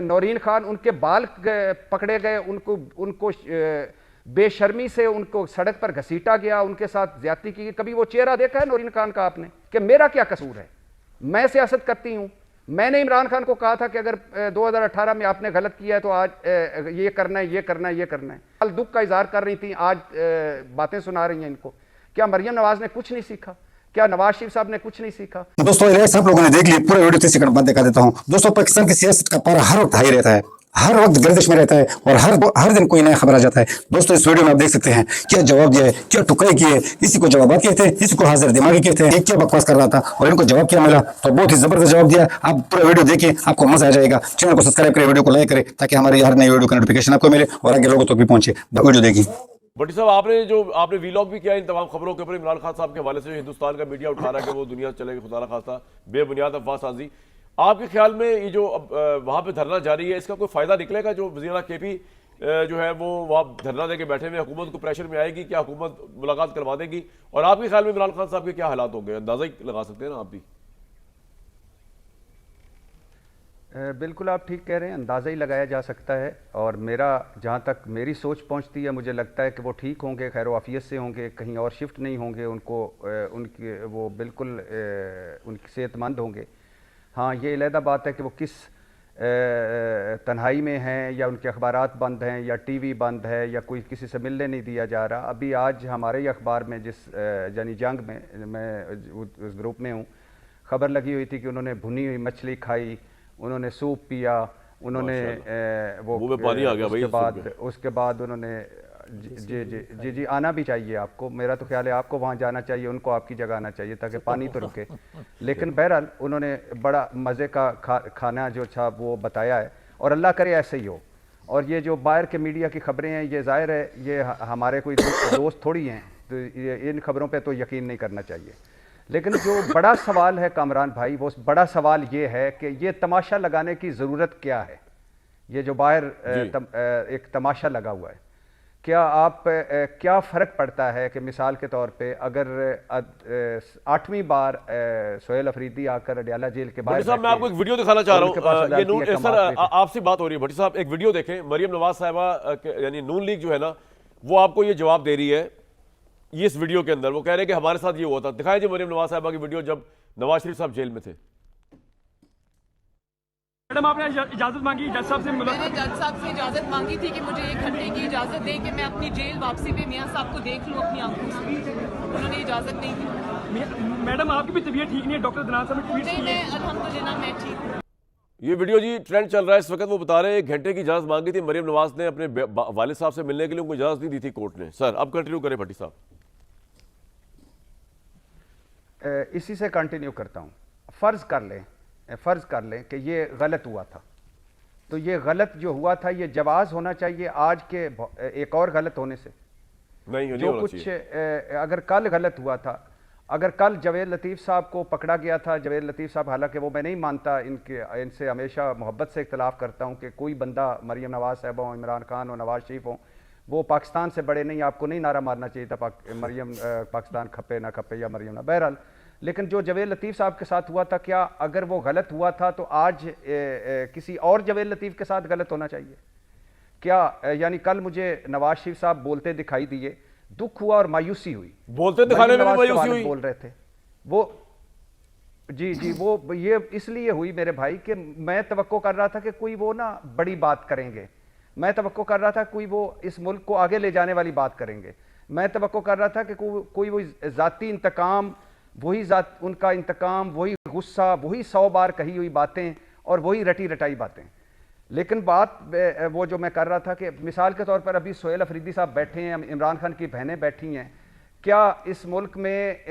नौरीन खान, उनके बाल पकड़े गए, उनको उनको बेशर्मी से उनको सड़क पर घसीटा गया, उनके साथ ज्यादती की। कभी वो चेहरा देखा है नौरीन खान का आपने कि मेरा क्या कसूर है, मैं सियासत करती हूं? मैंने इमरान खान को कहा था कि अगर 2018 में आपने गलत किया है तो आज ये करना है, ये करना है, ये करना है। कल दुख का इजहार कर रही थी, आज बातें सुना रही हैं इनको। क्या मरियम नवाज ने कुछ नहीं सीखा? क्या नवाज शरीफ साहब ने कुछ नहीं सीखा? दोस्तों ये सब लोगों ने देख लिया, पूरा वीडियो 30 सेकंड बाद दिखा देता हूं। दोस्तों पाकिस्तान की सियासत का पारा हर वक्त हाई रहता है, हर वक्त गर्दिश में रहता है और हर दिन कोई नया खबर आ जाता है। दोस्तों इस वीडियो में आप देख सकते हैं क्या जवाब दिया है, क्या टुकड़े किए, इसी को जवाब कहते हैं, इसी को हाजिर दिमागी कहते हैं। एक क्या बकवास कर रहा था और इनको जवाब क्या मिला, तो बहुत ही जबरदस्त जवाब दिया। आप पूरा वीडियो देखिए, आपको मजा आ जाएगा। चैनल को सब्सक्राइब करें, वीडियो को लाइक करें ताकि हमारी हर नई वीडियो का नोटिफिकेशन आपको मिले और आगे लोगों तक भी पहुंचे। वीडियो देखिए। भट्टी साहब, आपने वीलॉग भी किया इन तमाम खबरों के ऊपर इमरान खान साहब के हवाले से हिंदुस्तान का मीडिया उठा रहा है कि वो दुनिया चलेगी खुदा ना खास्ता बेबुनियाद अफवाह साजी। आपके ख्याल में ये जो वहां पे धरना जारी है, इसका कोई फायदा निकलेगा? जो वज़ीर केपी जो है वो वहाँ धरना देके बैठे हुए, हुकूमत को प्रेशर में आएगी, क्या हुकूमत मुलाकात करवा देगी? और आपके ख्याल में इमरान खान साहब के क्या हालात होंगे, अंदाजा ही लगा सकते हैं ना आप भी? बिल्कुल आप ठीक कह रहे हैं, अंदाज़ा ही लगाया जा सकता है। और मेरा जहाँ तक मेरी सोच पहुँचती है, मुझे लगता है कि वो ठीक होंगे, खैर वाफियत से होंगे, कहीं और शिफ्ट नहीं होंगे, उनको उनके वो बिल्कुल उनकी सेहतमंद होंगे। हाँ, ये अलहदा बात है कि वो किस तन्हाई में हैं, या उनके अखबारात बंद हैं, या टीवी बंद है, या कोई किसी से मिलने नहीं दिया जा रहा। अभी आज हमारे ही अखबार में यानी जंग में, मैं उस ग्रुप में हूँ, खबर लगी हुई थी कि उन्होंने भुनी हुई मछली खाई, उन्होंने सूप पिया, उन्होंने वो पानी आ गया भाई। उसके बाद उन्होंने जी जी जी जी आना भी चाहिए आपको, मेरा तो ख्याल है आपको वहाँ जाना चाहिए, उनको आपकी जगह आना चाहिए ताकि पानी तो रुके। लेकिन बहरहाल उन्होंने बड़ा मज़े का खाना जो था वो बताया है, और अल्लाह करे ऐसे ही हो। और ये जो बाहर के मीडिया की खबरें हैं, ये ज़ाहिर है ये हमारे कोई दोस्त थोड़ी हैं, तो इन खबरों पर तो यकीन नहीं करना चाहिए। लेकिन जो बड़ा सवाल है कामरान भाई, वो बड़ा सवाल ये है कि ये तमाशा लगाने की ज़रूरत क्या है? ये जो बाहर एक तमाशा लगा हुआ है, क्या क्या फ़र्क पड़ता है कि मिसाल के तौर पे अगर 8वीं बार सोहेल अफरीदी आकर अडयाला जेल के बाहर, साहब मैं आपको एक वीडियो दिखाना चाह रहा हूँ। सर आपसे बात हो रही है, भट्टी साहब एक वीडियो देखें। मरियम नवाज साहिबा यानी नून लीग जो है ना, वो आपको ये जवाब दे रही है ये इस वीडियो के अंदर। वो कह रहे हैं कि हमारे साथ ये हुआ था। दिखाएं जी मरियम नवाज साहिबा की वीडियो जब नवाज शरीफ साहब जेल में थे। मैडम आपने इजाजत मांगी जज साहब से? मैंने जज साहब से इजाजत मांगी थी कि मुझे 1 घंटे की इजाजत दें कि मैं अपनी जेल वापसी पे मियां साहब को देख लूं अपनी आंखों से। उन्होंने इजाजत नहीं दी। मैडम आपकी भी तबीयत ठीक नहीं है, डॉक्टर दनान साहब ने ट्वीट नहीं, मैं अल्हम्दुलिल्लाह मैं ठीक हूँ। ये वीडियो जी ट्रेंड चल रहा है इस वक्त। वो बता रहे हैं 1 घंटे की इजाजत मांगी थी मरियम नवाज ने अपने वालिद साहब से मिलने के लिए, उनको इजाजत नहीं दी थी कोर्ट ने। सर अब कंटिन्यू करें भट्टी साहब। इसी से कंटिन्यू करता हूँ। फ़र्ज़ कर लें कि ये गलत हुआ था, तो ये गलत जो हुआ था ये जवाज़ होना चाहिए आज के एक और गलत होने से। नहीं, जो कुछ अगर कल गलत हुआ था, अगर कल जवेद लतीफ़ साहब को पकड़ा गया था, जवेद लतीफ़ साहब, हालांकि वो मैं नहीं मानता, इनसे हमेशा मोहब्बत से इख्तलाफ करता हूँ कि कोई बंदा मरियम नवाज साहब हो, इमरान खान हो, नवाज शरीफ हो, वो पाकिस्तान से बड़े नहीं। आपको नहीं नारा मारना चाहिए था मरियम पाकिस्तान खपे ना खपे या मरियम ना, बहरहाल। लेकिन जो जवेद लतीफ़ साहब के साथ हुआ था, क्या अगर वो गलत हुआ था तो आज किसी और जवेद लतीफ़ के साथ गलत होना चाहिए क्या? यानी कल मुझे नवाज शरीफ साहब बोलते दिखाई दिए, दुख हुआ और मायूसी हुई। बोलते दिखाने में मायूसी हुई? बोल रहे थे वो, जी जी, वो ये इसलिए हुई मेरे भाई कि मैं तवक्को कर रहा था कि कोई वो ना बड़ी बात करेंगे, मैं तवक्को कर रहा था कोई वो इस मुल्क को आगे ले जाने वाली बात करेंगे, मैं तवक्को कर रहा था कि कोई वो ज़ाती इंतकाम, उनका इंतकाम, वही गुस्सा, वही 100 बार कही हुई बातें और वही रटी रटाई बातें। लेकिन बात वो जो मैं कर रहा था कि मिसाल के तौर पर अभी सोहेल अफरीदी साहब बैठे हैं, इमरान खान की बहनें बैठी हैं, क्या इस मुल्क में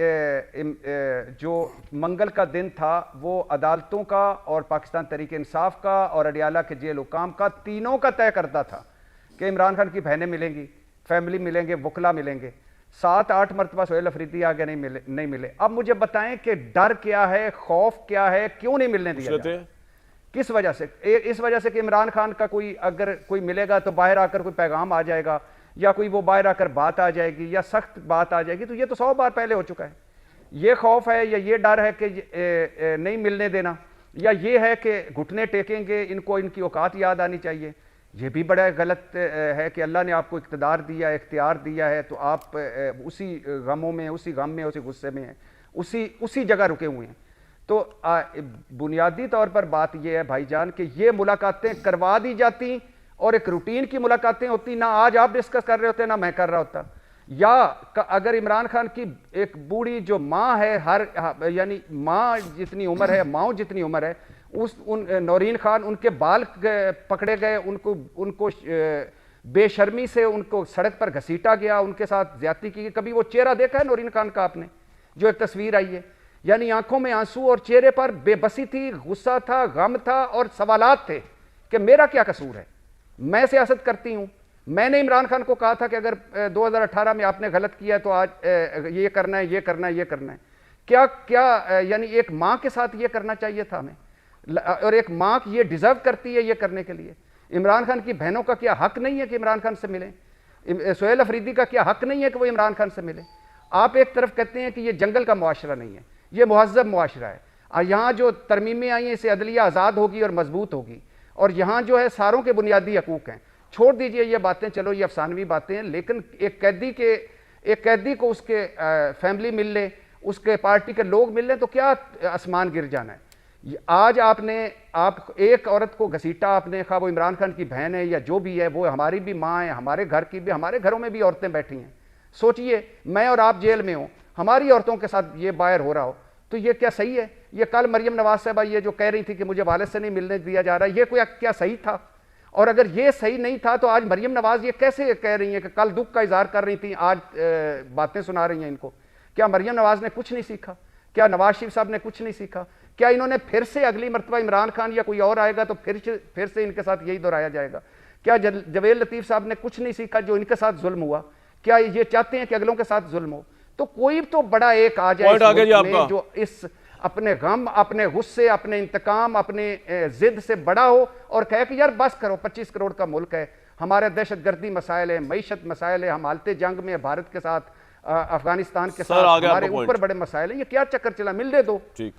जो मंगल का दिन था वो अदालतों का और पाकिस्तान तहरीक इंसाफ का और अडयाला के जेल हुकाम का, तीनों का तय करता था कि इमरान खान की बहनें मिलेंगी, फैमिली मिलेंगे, वकला मिलेंगे? 7-8 मरतबा सोहेल अफरीदी आगे नहीं मिले। अब मुझे बताएं कि डर क्या है, खौफ क्या है, क्यों नहीं मिलने दिया जाता? किस वजह से? इस वजह से कि इमरान खान का अगर कोई मिलेगा तो बाहर आकर कोई पैगाम आ जाएगा, या कोई वो बाहर आकर बात आ जाएगी, या सख्त बात आ जाएगी। तो ये तो 100 बार पहले हो चुका है। ये खौफ है या ये डर है कि नहीं मिलने देना, या ये है कि घुटने टेकेंगे, इनको इनकी औकात याद आनी चाहिए। ये भी बड़ा गलत है कि अल्लाह ने आपको इक़्तिदार दिया, इख्तियार दिया है, तो आप उसी गमों में, उसी गम में, उसी गुस्से में हैं, उसी जगह रुके हुए हैं। तो बुनियादी तौर पर बात यह है भाईजान कि ये मुलाकातें करवा दी जाती और एक रूटीन की मुलाकातें होती, ना आज आप डिस्कस कर रहे होते ना मैं कर रहा होता। या अगर इमरान खान की एक बूढ़ी जो माँ है, यानी माँ जितनी उम्र है, माँ जितनी उम्र है, नौरीन खान, उनके बाल पकड़े गए, उनको बेशर्मी से उनको सड़क पर घसीटा गया, उनके साथ ज्यादती की। कभी वो चेहरा देखा है नौरीन खान का आपने, जो एक तस्वीर आई है? यानी आंखों में आंसू और चेहरे पर बेबसी थी, गुस्सा था, गम था और सवालात थे कि मेरा क्या कसूर है, मैं सियासत करती हूं। मैंने इमरान खान को कहा था कि अगर 2018 में आपने गलत किया तो आज ये करना है, ये करना है, ये करना है। क्या यानी एक माँ के साथ ये करना चाहिए था हमें, और एक माँ ये डिजर्व करती है ये करने के लिए। इमरान खान की बहनों का क्या हक नहीं है कि इमरान खान से मिलें? सोहेल अफरीदी का क्या हक नहीं है कि वो इमरान खान से मिले? आप एक तरफ कहते हैं कि ये जंगल का मुआशरा नहीं है, ये मुहज़्ज़ब मुआशरा है। यहाँ जो तरमीमें आई हैं इससे अदलिया आज़ाद होगी और मजबूत होगी, और यहाँ जो है सारों के बुनियादी हकूक़ हैं। छोड़ दीजिए ये बातें, चलो ये अफसानवी बातें हैं, लेकिन एक कैदी को उसके फैमिली मिल ले, उसके पार्टी के लोग मिल लें तो क्या आसमान गिर जाना है। आज आप एक औरत को घसीटा आपने, खा वो इमरान खान की बहन है या जो भी है, वो हमारी भी माँ है, हमारे घर की भी, हमारे घरों में भी औरतें बैठी हैं। सोचिए मैं और आप जेल में हो, हमारी औरतों के साथ ये बाहर हो रहा हो, तो ये क्या सही है? ये कल मरियम नवाज साहबा ये जो कह रही थी कि मुझे वालिद से नहीं मिलने दिया जा रहा, ये कोई क्या सही था? और अगर ये सही नहीं था तो आज मरियम नवाज ये कैसे कह रही हैं कि कल दुख का इजहार कर रही थी, आज बातें सुना रही हैं इनको? क्या मरियम नवाज ने कुछ नहीं सीखा? क्या नवाज शरीफ साहब ने कुछ नहीं सीखा? क्या इन्होंने फिर से अगली मरतबा इमरान खान या कोई और आएगा तो फिर से इनके साथ यही दोहराया जाएगा? क्या जवेद लतीफ़ साहब ने कुछ नहीं सीखा जो इनके साथ जुल्म हुआ? क्या ये चाहते हैं कि अगलों के साथ जुल्म हो? तो कोई तो बड़ा एक आ जाए जो इस अपने गम, अपने गुस्से, अपने इंतकाम, अपने जिद से बड़ा हो और कहे कि यार बस करो, 25 करोड़ का मुल्क है, हमारे दहशतगर्दी मसाइल है, मईशत मसाइल है, हम हालते जंग में भारत के साथ, अफगानिस्तान के साथ, हमारे ऊपर बड़े मसाइल है, ये क्या चक्कर चला, मिल दे दो। ठीक।